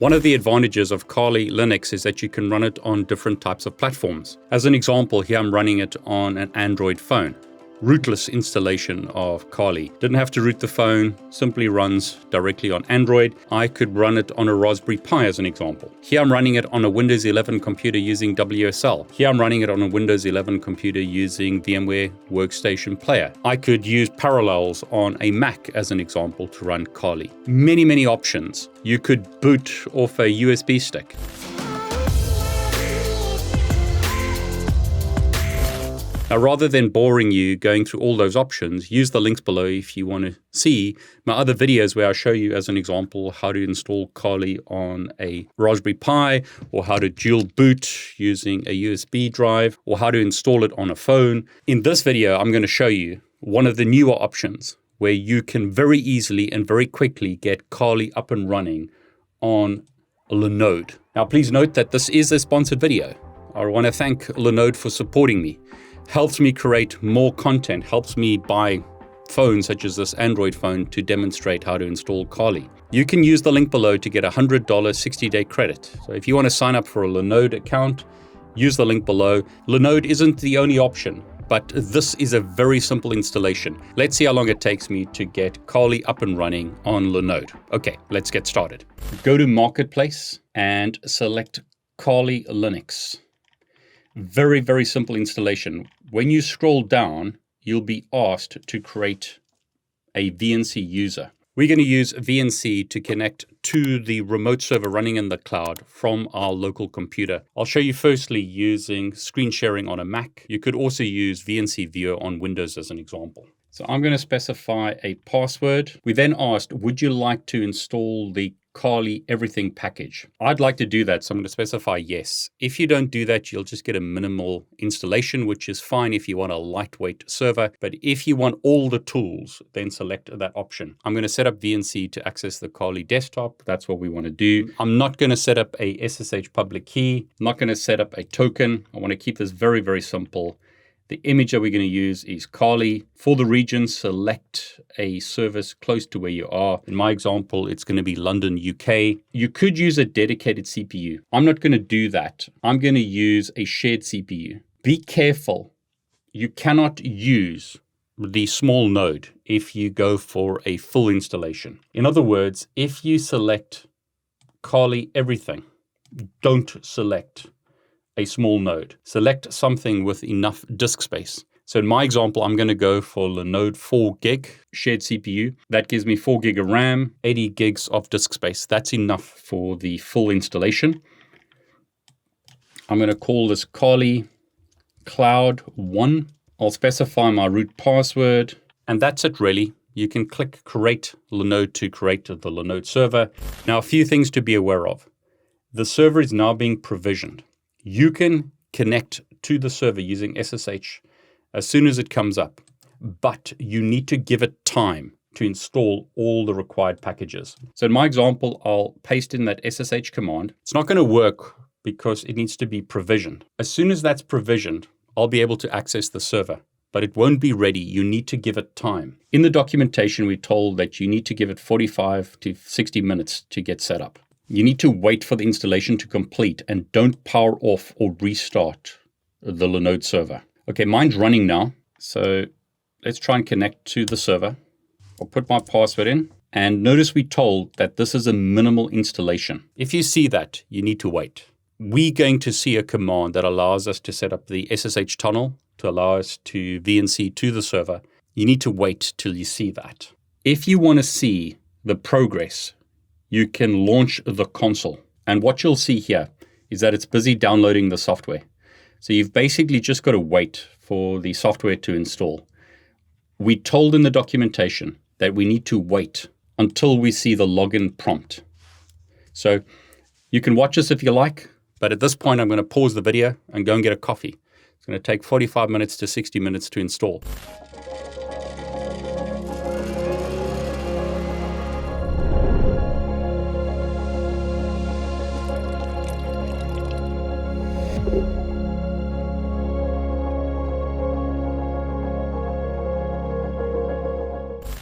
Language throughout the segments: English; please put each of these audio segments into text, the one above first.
One of the advantages of Kali Linux is that you can run it on different types of platforms. As an example, here I'm running it on an Android phone. Rootless installation of Kali. Didn't have to root the phone, simply runs directly on Android. I could run it on a Raspberry Pi as an example. Here I'm running it on a Windows 11 computer using WSL. Here I'm running it on a Windows 11 computer using VMware Workstation Player. I could use Parallels on a Mac as an example to run Kali. Many options. You could boot off a USB stick. Now, rather than boring you going through all those options, use the links below if you want to see my other videos where I show you, as an example, how to install Kali on a Raspberry Pi, or how to dual boot using a USB drive, or how to install it on a phone. In this video, I'm going to show you one of the newer options where you can very easily and very quickly get Kali up and running on Linode. Now, please note that this is a sponsored video. I want to thank Linode for supporting me. Helps me create more content, helps me buy phones such as this Android phone to demonstrate how to install Kali. You can use the link below to get a $100 60-day credit. So if you want to sign up for a Linode account, use the link below. Linode isn't the only option, but this is a very simple installation. Let's see how long it takes me to get Kali up and running on Linode. Okay, let's get started. Go to Marketplace and select Kali Linux. Very simple installation. When you scroll down, you'll be asked to create a VNC user. We're going to use VNC to connect to the remote server running in the cloud from our local computer. I'll show you firstly using screen sharing on a Mac. You could also use VNC Viewer on Windows as an example. So I'm going to specify a password. We then asked, would you like to install the Kali everything package? I'd like to do that, so I'm going to specify yes. If you don't do that, you'll just get a minimal installation, which is fine if you want a lightweight server. But if you want all the tools, then select that option. I'm going to set up VNC to access the Kali desktop. That's what we want to do. I'm not going to set up a SSH public key. I'm not going to set up a token. I want to keep this very simple. The image that we're going to use is Kali. For the region, select a service close to where you are. In my example, it's going to be London, UK. You could use a dedicated CPU. I'm not going to do that. I'm going to use a shared CPU. Be careful. You cannot use the small node if you go for a full installation. In other words, if you select Kali everything, don't select a small node. Select something with enough disk space. So in my example, I'm going to go for Linode 4 gig shared CPU. That gives me 4 gig of RAM, 80 gigs of disk space. That's enough for the full installation. I'm going to call this Kali Cloud 1. I'll specify my root password, and that's it really. You can click Create Linode to create the Linode server. Now, a few things to be aware of. The server is now being provisioned. You can connect to the server using SSH as soon as it comes up, but you need to give it time to install all the required packages. So in my example, I'll paste in that SSH command. It's not going to work because it needs to be provisioned. As soon as that's provisioned, I'll be able to access the server, but it won't be ready. You need to give it time. In the documentation, we're told that you need to give it 45 to 60 minutes to get set up. You need to wait for the installation to complete and don't power off or restart the Linode server. Okay, mine's running now. So let's try and connect to the server. I'll put my password in, and notice we're told that this is a minimal installation. If you see that, you need to wait. We're going to see a command that allows us to set up the SSH tunnel to allow us to VNC to the server. You need to wait till you see that. If you want to see the progress, you can launch the console. And what you'll see here is that it's busy downloading the software. So you've basically just got to wait for the software to install. We're told in the documentation that we need to wait until we see the login prompt. So you can watch this if you like, but at this point, I'm going to pause the video and go and get a coffee. It's going to take 45 minutes to 60 minutes to install.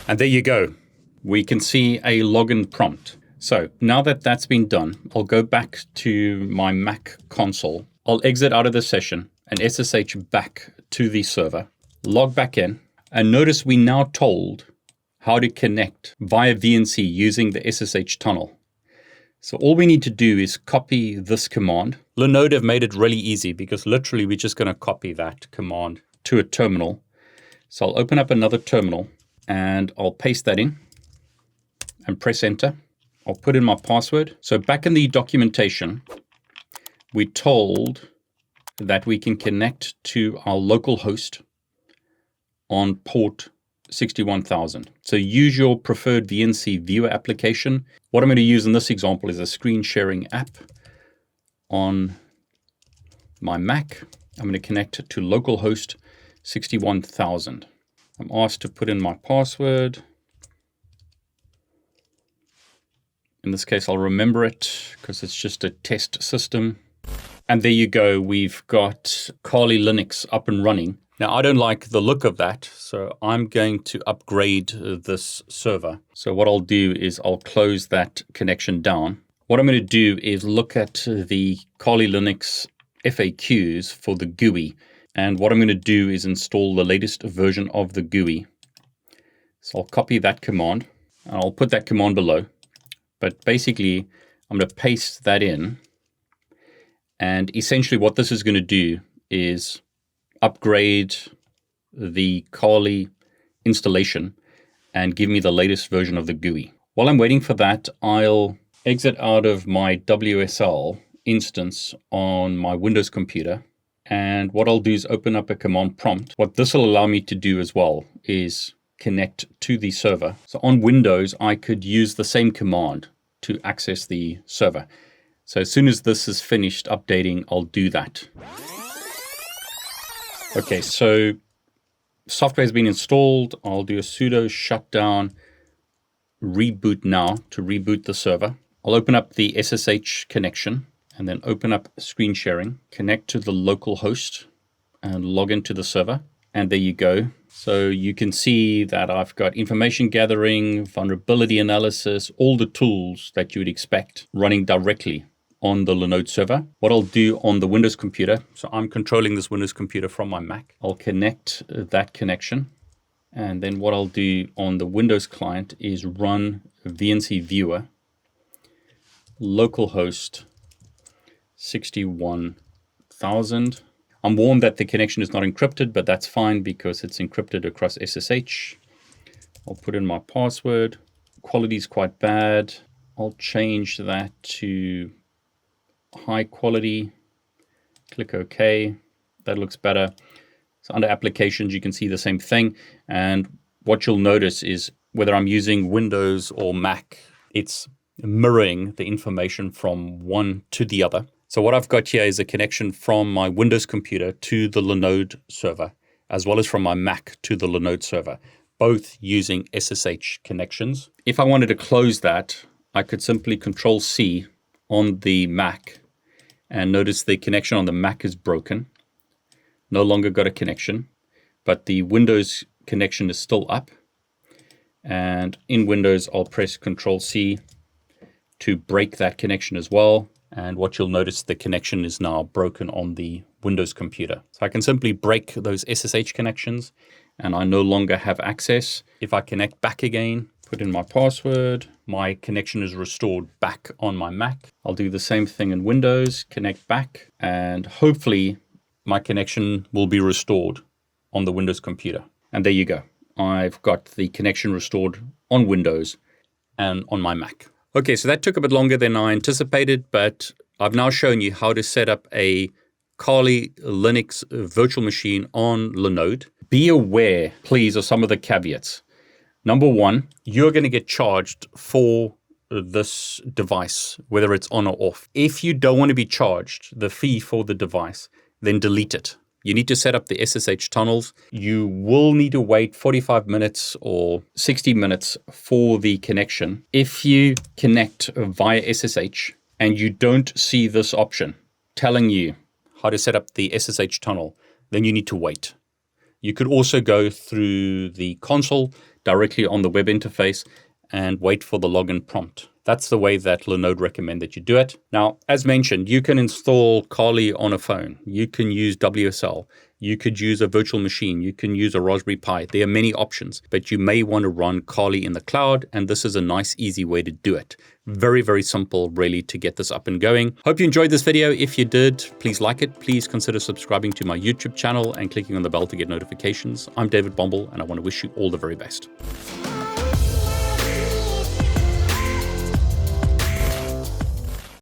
And there you go. We can see a login prompt. So now that that's been done, I'll go back to my Mac console. I'll exit out of the session and SSH back to the server, log back in, and notice we're now told how to connect via VNC using the SSH tunnel. So all we need to do is copy this command. Linode have made it really easy because literally we're just going to copy that command to a terminal. So I'll open up another terminal and I'll paste that in and press enter. I'll put in my password. So back in the documentation, we're told that we can connect to our local host on port 61,000. So use your preferred VNC viewer application. What I'm going to use in this example is a screen sharing app on my Mac. I'm going to connect it to localhost 61,000. I'm asked to put in my password. In this case, I'll remember it because it's just a test system. And there you go. We've got Kali Linux up and running. Now, I don't like the look of that, so I'm going to upgrade this server. So what I'll do is I'll close that connection down. What I'm going to do is look at the Kali Linux FAQs for the GUI. And what I'm going to do is install the latest version of the GUI. So I'll copy that command, and I'll put that command below. But basically, I'm going to paste that in. And essentially what this is going to do is upgrade the Kali installation and give me the latest version of the GUI. While I'm waiting for that, I'll exit out of my WSL instance on my Windows computer. And what I'll do is open up a command prompt. What this will allow me to do as well is connect to the server. So on Windows, I could use the same command to access the server. So as soon as this is finished updating, I'll do that. Okay, so software has been installed. I'll do a sudo shutdown reboot now to reboot the server. I'll open up the SSH connection and then open up screen sharing, connect to the local host and log into the server. And there you go. So you can see that I've got information gathering, vulnerability analysis, all the tools that you would expect running directly on the Linode server. What I'll do on the Windows computer, so I'm controlling this Windows computer from my Mac. I'll connect that connection. And then what I'll do on the Windows client is run VNC viewer, localhost 61,000. I'm warned that the connection is not encrypted, but that's fine because it's encrypted across SSH. I'll put in my password. Quality is quite bad. I'll change that to high quality. Click OK. That looks better. So under applications, you can see the same thing. And what you'll notice is whether I'm using Windows or Mac, it's mirroring the information from one to the other. So what I've got here is a connection from my Windows computer to the Linode server, as well as from my Mac to the Linode server, both using SSH connections. If I wanted to close that, I could simply Control-C on the Mac, and notice the connection on the Mac is broken. No longer got a connection, but the Windows connection is still up. And in Windows, I'll press Control-C to break that connection as well. And what you'll notice, the connection is now broken on the Windows computer. So I can simply break those SSH connections and I no longer have access. If I connect back again, put in my password, my connection is restored back on my Mac. I'll do the same thing in Windows, connect back, and hopefully my connection will be restored on the Windows computer. And there you go. I've got the connection restored on Windows and on my Mac. Okay, so that took a bit longer than I anticipated, but I've now shown you how to set up a Kali Linux virtual machine on Linode. Be aware, please, of some of the caveats. Number one, you're going to get charged for this device, whether it's on or off. If you don't want to be charged the fee for the device, then delete it. You need to set up the SSH tunnels. You will need to wait 45 minutes or 60 minutes for the connection. If you connect via SSH and you don't see this option telling you how to set up the SSH tunnel, then you need to wait. You could also go through the console directly on the web interface and wait for the login prompt That's the way that Linode recommend that you do it. Now, as mentioned, you can install Kali on a phone. You can use WSL. You could use a virtual machine. You can use a Raspberry Pi. There are many options, but you may want to run Kali in the cloud, and this is a nice, easy way to do it. Very, very simple, really, to get this up and going. Hope you enjoyed this video. If you did, please like it. Please consider subscribing to my YouTube channel and clicking on the bell to get notifications. I'm David Bombal, and I want to wish you all the very best.